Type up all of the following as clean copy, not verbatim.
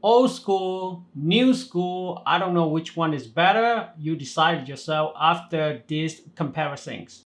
Old school, new school, I don't know which one is better. You decide yourself after these comparisons.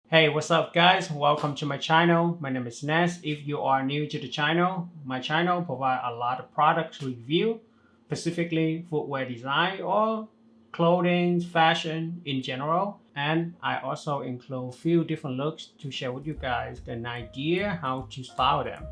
Hey, what's up guys? Welcome to my channel. My name is Nes. If you are new to the channel, my channel provides a lot of products review, specifically footwear design or clothing, fashion in general. And I also include few different looks to share with you guys an idea how to style them.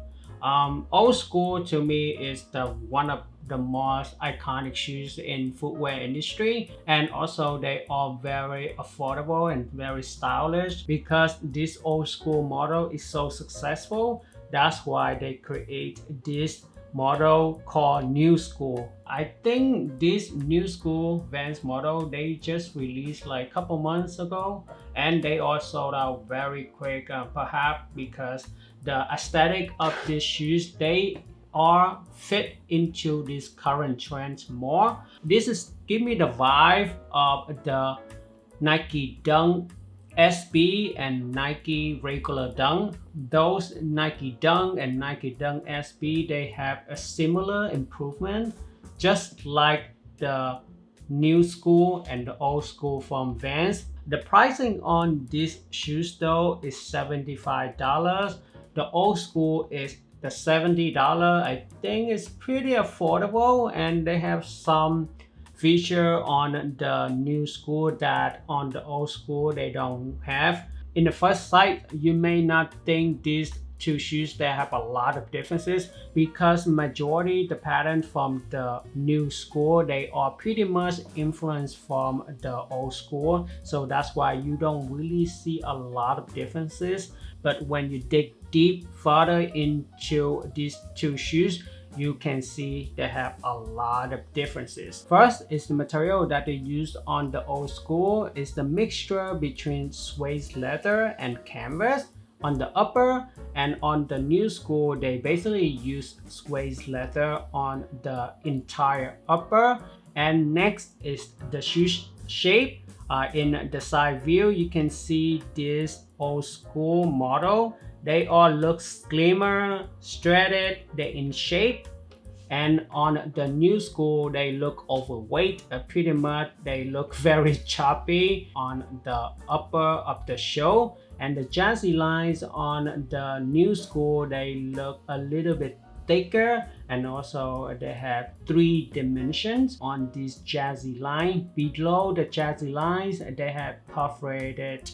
Old school to me is the one of the most iconic shoes in footwear industry, and also they are very affordable and very stylish because this old school model is so successful. That's why they create this model called Knu Skool. I think this Knu Skool Vans model they just released like a couple months ago, and they all sold out very quick, perhaps because the aesthetic of these shoes they are fit into this current trends more. This is give me the vibe of the Nike Dunk SB and Nike regular Dunk. Those Nike Dunk and Nike Dunk SB they have a similar improvement, just like the Knu Skool and the old school from Vans. The pricing on these shoes though is $75. The old school is the $70. I think it's pretty affordable, and they have some feature on the Knu Skool that on the old school they don't have. In the first sight, you may not think these two shoes they have a lot of differences because majority the pattern from the Knu Skool they are pretty much influenced from the old school, so that's why you don't really see a lot of differences. But when you dig deep further into these two shoes, you can see they have a lot of differences. First is the material that they used on the old school is the mixture between suede leather and canvas on the upper, and on the Knu Skool they basically use suede leather on the entire upper. And next is the shoe shape. In the side view you can see this old school model they all look slimmer, straighted, they're in shape. And on the Knu Skool they look overweight, pretty much they look very choppy on the upper of the shoe. And the jazzy lines on the Knu Skool they look a little bit thicker, and also they have 3 dimensions on this jazzy line. Below the jazzy lines they have perforated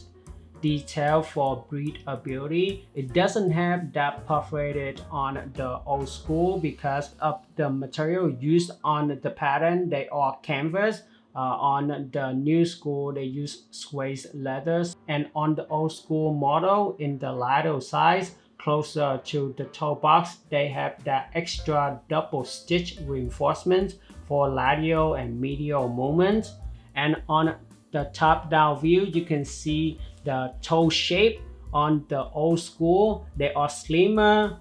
detail for breathability. It doesn't have that perforated on the old school because of the material used on the pattern. They are canvas. On the Knu Skool they use suede leathers, and on the old school model in the lateral size closer to the toe box they have that extra double stitch reinforcement for lateral and medial movements. And on the top down view you can see the toe shape on the old school. They are slimmer,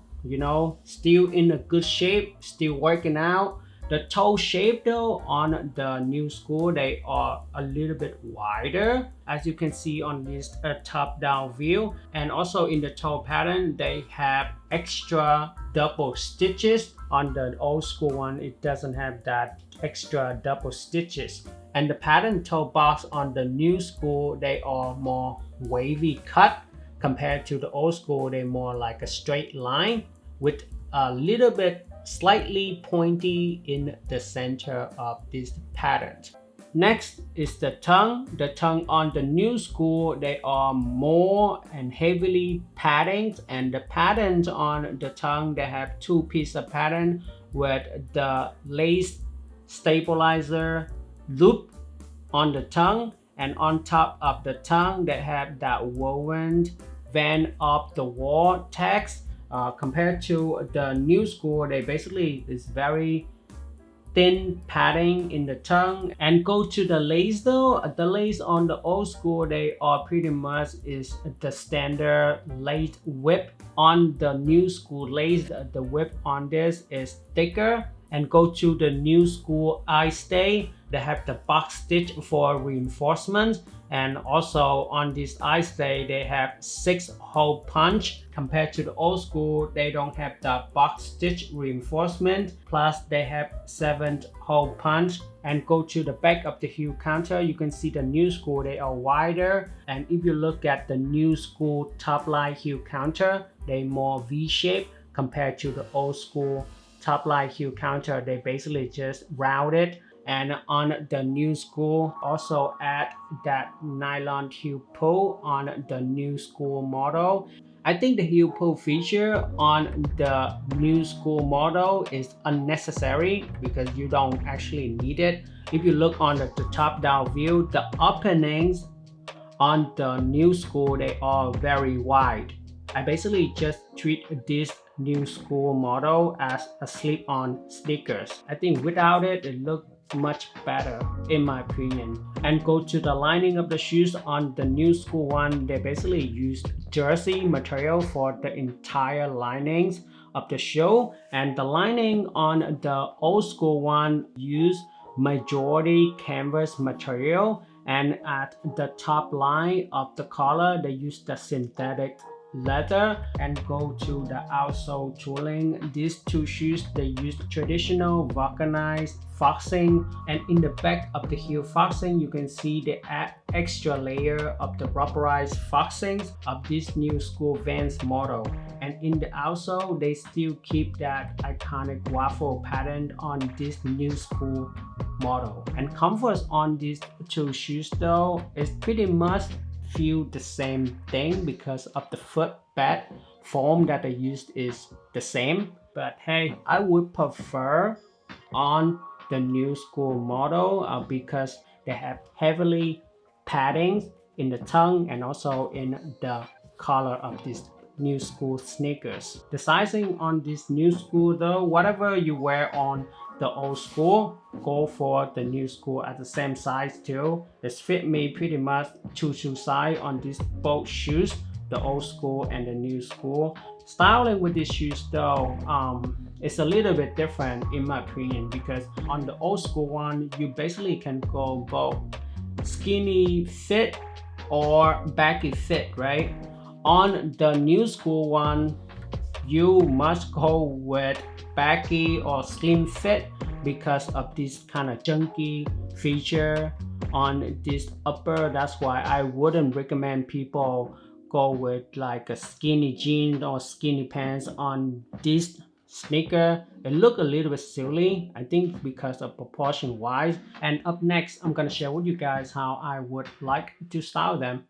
still in a good shape, still working out. The toe shape though on the Knu Skool they are a little bit wider, as you can see on this top down view. And also in the toe pattern they have extra double stitches. On the old school one it doesn't have that extra double stitches. And the pattern toe box on the Knu Skool they are more wavy cut compared to the old school. They're more like a straight line with a little bit slightly pointy in the center of this pattern. Next is the tongue. The tongue on the Knu Skool they are more and heavily padded, and the patterns on the tongue they have 2 pieces of pattern with the lace stabilizer loop on the tongue, and on top of the tongue they have that woven van up the wall text. Compared to the Knu Skool they basically is very thin padding in the tongue. And go to the lace though, the lace on the old school they are pretty much is the standard lace whip. On the Knu Skool lace the whip on this is thicker and go to the Knu Skool eye stay. They have the box stitch for reinforcement, and also on this eye stay they have 6-hole punch. Compared to the old school, they don't have the box stitch reinforcement, plus they have 7-hole punch. And go to the back of the heel counter, you can see the Knu Skool, they are wider. And if you look at the Knu Skool top line heel counter, they more V-shaped compared to the old school top line heel counter. They basically just rounded. And on the Knu Skool, also add that nylon heel pull on the Knu Skool model. I think the heel pull feature on the Knu Skool model is unnecessary because you don't actually need it. If you look on the top down view, the openings on the Knu Skool, they are very wide. I basically just treat this Knu Skool model as a slip-on sneakers. I think without it, it looks much better in my opinion. And go to the lining of the shoes. On the Knu Skool one, they basically used jersey material for the entire linings of the shoe, and the lining on the old school one used majority canvas material, and at the top line of the collar they use the synthetic leather. And go to the outsole tooling. These two shoes, they use traditional vulcanized foxing, and in the back of the heel foxing you can see they add extra layer of the rubberized foxings of this Knu Skool Vans model. And in the outsole they still keep that iconic waffle pattern on this Knu Skool model. And comfort on these two shoes though is pretty much feel the same thing because of the footbed foam that they used is the same. But hey, I would prefer on the Knu Skool model because they have heavily padding in the tongue and also in the collar of this Knu Skool sneakers. The sizing on this Knu Skool though, whatever you wear on the old school, go for the Knu Skool at the same size too. It's fit me pretty much two shoe size on these both shoes, the old school and the Knu Skool. Styling with these shoes though, it's a little bit different in my opinion, because on the old school one you basically can go both skinny fit or baggy fit, right? On the Knu Skool one you must go with baggy or slim fit because of this kind of chunky feature on this upper. That's why I wouldn't recommend people go with like a skinny jeans or skinny pants on this sneaker. It look a little bit silly, I think, because of proportion wise. And up next I'm gonna share with you guys how I would like to style them.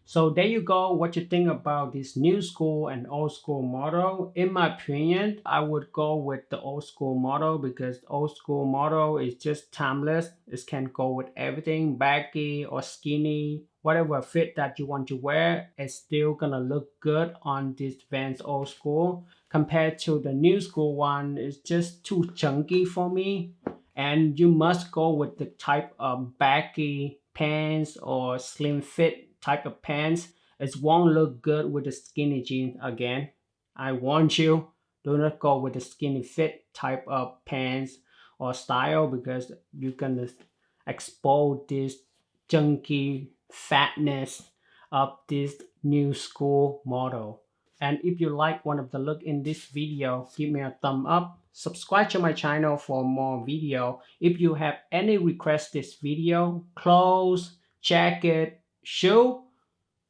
So there you go, what you think about this Knu Skool and old school model. In my opinion, I would go with the old school model because the old school model is just timeless. It can go with everything, baggy or skinny, whatever fit that you want to wear, it's still gonna look good on this Vans old school. Compared to the Knu Skool one, it's just too chunky for me. And you must go with the type of baggy pants or slim fit type of pants. It won't look good with the skinny jeans again. I warn you, do not go with the skinny fit type of pants or style, because you're gonna expose this chunky fatness of this new school model. And if you like one of the look in this video, give me a thumb up. Subscribe to my channel for more video. If you have any request this video, clothes, jacket, shoe,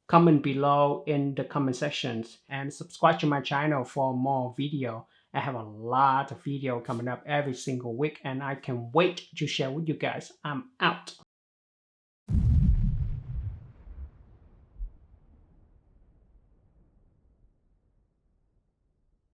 comment below in the comment sections, and subscribe to my channel for more video. I have a lot of video coming up every single week, and I can wait to share with you guys. I'm out.